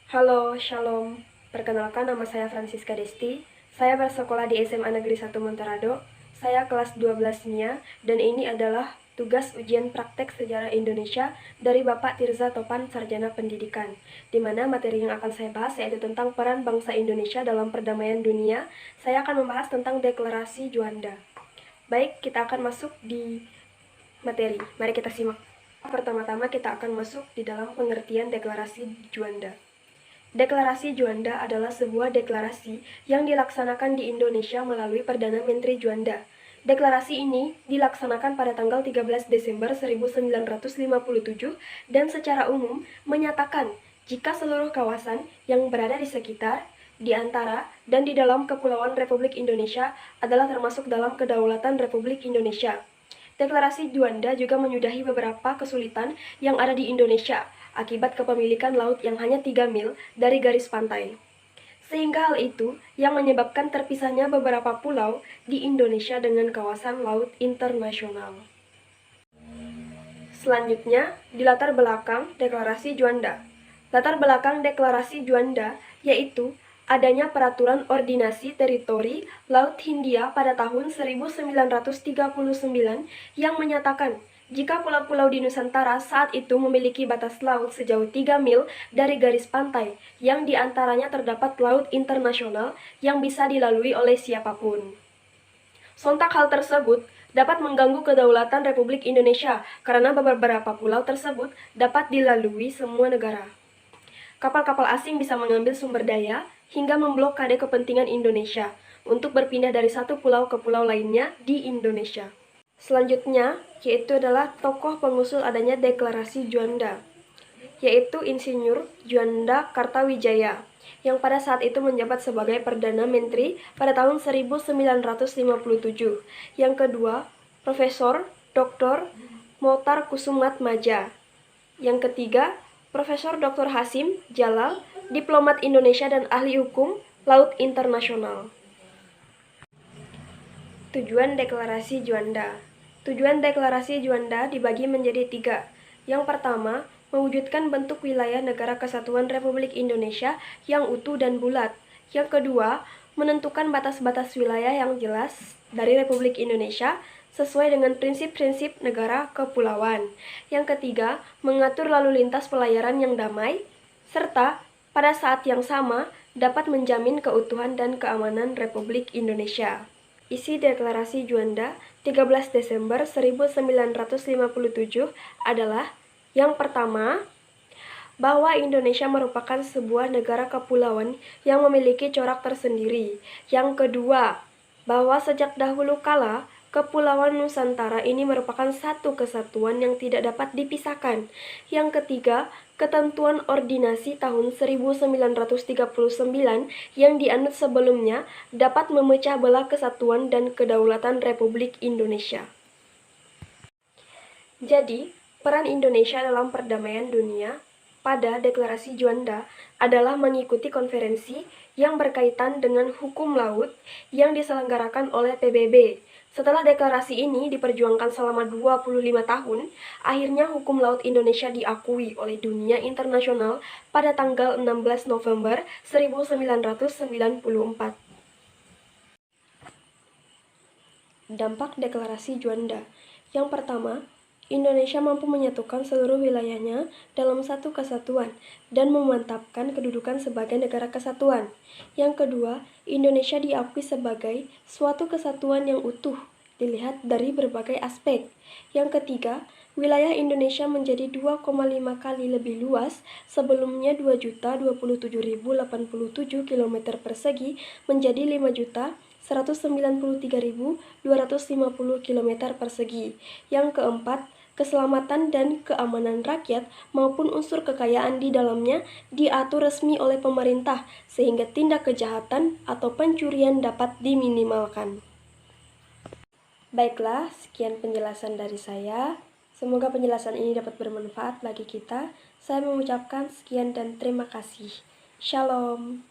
Halo, Shalom. Perkenalkan, nama saya Francisca Desti. Saya bersekolah di SMA Negeri 1 Monterado. Saya kelas 12 MIA, dan ini adalah tugas ujian praktek sejarah Indonesia dari Bapak Tirza Topan, Sarjana Pendidikan, di mana materi yang akan saya bahas yaitu tentang peran bangsa Indonesia dalam perdamaian dunia. Saya akan membahas tentang Deklarasi Juanda. Baik, kita akan masuk di materi. Mari kita simak. Pertama-tama kita akan masuk di dalam pengertian Deklarasi Juanda. Deklarasi Juanda adalah sebuah deklarasi yang dilaksanakan di Indonesia melalui Perdana Menteri Juanda. Deklarasi ini dilaksanakan pada tanggal 13 Desember 1957 dan secara umum menyatakan jika seluruh kawasan yang berada di sekitar, di antara, dan di dalam Kepulauan Republik Indonesia adalah termasuk dalam Kedaulatan Republik Indonesia. Deklarasi Juanda juga menyudahi beberapa kesulitan yang ada di Indonesia akibat kepemilikan laut yang hanya 3 mil dari garis pantai. Sehingga hal itu yang menyebabkan terpisahnya beberapa pulau di Indonesia dengan kawasan laut internasional. Selanjutnya, di latar belakang Deklarasi Juanda. Latar belakang Deklarasi Juanda yaitu adanya peraturan ordinasi teritori Laut Hindia pada tahun 1939 yang menyatakan jika pulau-pulau di Nusantara saat itu memiliki batas laut sejauh 3 mil dari garis pantai, yang diantaranya terdapat laut internasional yang bisa dilalui oleh siapapun. Sontak hal tersebut dapat mengganggu kedaulatan Republik Indonesia karena beberapa pulau tersebut dapat dilalui semua negara. Kapal-kapal asing bisa mengambil sumber daya hingga memblokade kepentingan Indonesia untuk berpindah dari satu pulau ke pulau lainnya di Indonesia. Selanjutnya, yaitu adalah tokoh pengusul adanya Deklarasi Juanda, yaitu Insinyur Juanda Kartawijaya, yang pada saat itu menjabat sebagai Perdana Menteri pada tahun 1957. Yang kedua, Profesor Dr. Motar Kusumatmaja. Yang ketiga, Profesor Dr. Hasim Jalal, diplomat Indonesia dan ahli hukum laut internasional. Tujuan Deklarasi Juanda. Tujuan Deklarasi Juanda dibagi menjadi 3. Yang pertama, mewujudkan bentuk wilayah Negara Kesatuan Republik Indonesia yang utuh dan bulat. Yang kedua, menentukan batas-batas wilayah yang jelas dari Republik Indonesia sesuai dengan prinsip-prinsip negara kepulauan. Yang ketiga, mengatur lalu lintas pelayaran yang damai, serta pada saat yang sama dapat menjamin keutuhan dan keamanan Republik Indonesia. Isi Deklarasi Juanda 13 Desember 1957 adalah yang pertama, bahwa Indonesia merupakan sebuah negara kepulauan yang memiliki corak tersendiri. Yang kedua, bahwa sejak dahulu kala Kepulauan Nusantara ini merupakan satu kesatuan yang tidak dapat dipisahkan. Yang ketiga, ketentuan ordinasi tahun 1939 yang dianut sebelumnya dapat memecah belah kesatuan dan kedaulatan Republik Indonesia. Jadi, peran Indonesia dalam perdamaian dunia pada Deklarasi Juanda adalah mengikuti konferensi yang berkaitan dengan hukum laut yang diselenggarakan oleh PBB. Setelah deklarasi ini diperjuangkan selama 25 tahun, akhirnya hukum laut Indonesia diakui oleh dunia internasional pada tanggal 16 November 1994. Dampak Deklarasi Juanda. Yang pertama, Indonesia mampu menyatukan seluruh wilayahnya dalam satu kesatuan dan memantapkan kedudukan sebagai negara kesatuan. Yang kedua, Indonesia diakui sebagai suatu kesatuan yang utuh, dilihat dari berbagai aspek. Yang ketiga, wilayah Indonesia menjadi 2,5 kali lebih luas, sebelumnya 2.027.087 km persegi menjadi 5.193.250 km persegi. Yang keempat, keselamatan dan keamanan rakyat maupun unsur kekayaan di dalamnya diatur resmi oleh pemerintah sehingga tindak kejahatan atau pencurian dapat diminimalkan. Baiklah, sekian penjelasan dari saya. Semoga penjelasan ini dapat bermanfaat bagi kita. Saya mengucapkan sekian dan terima kasih. Shalom.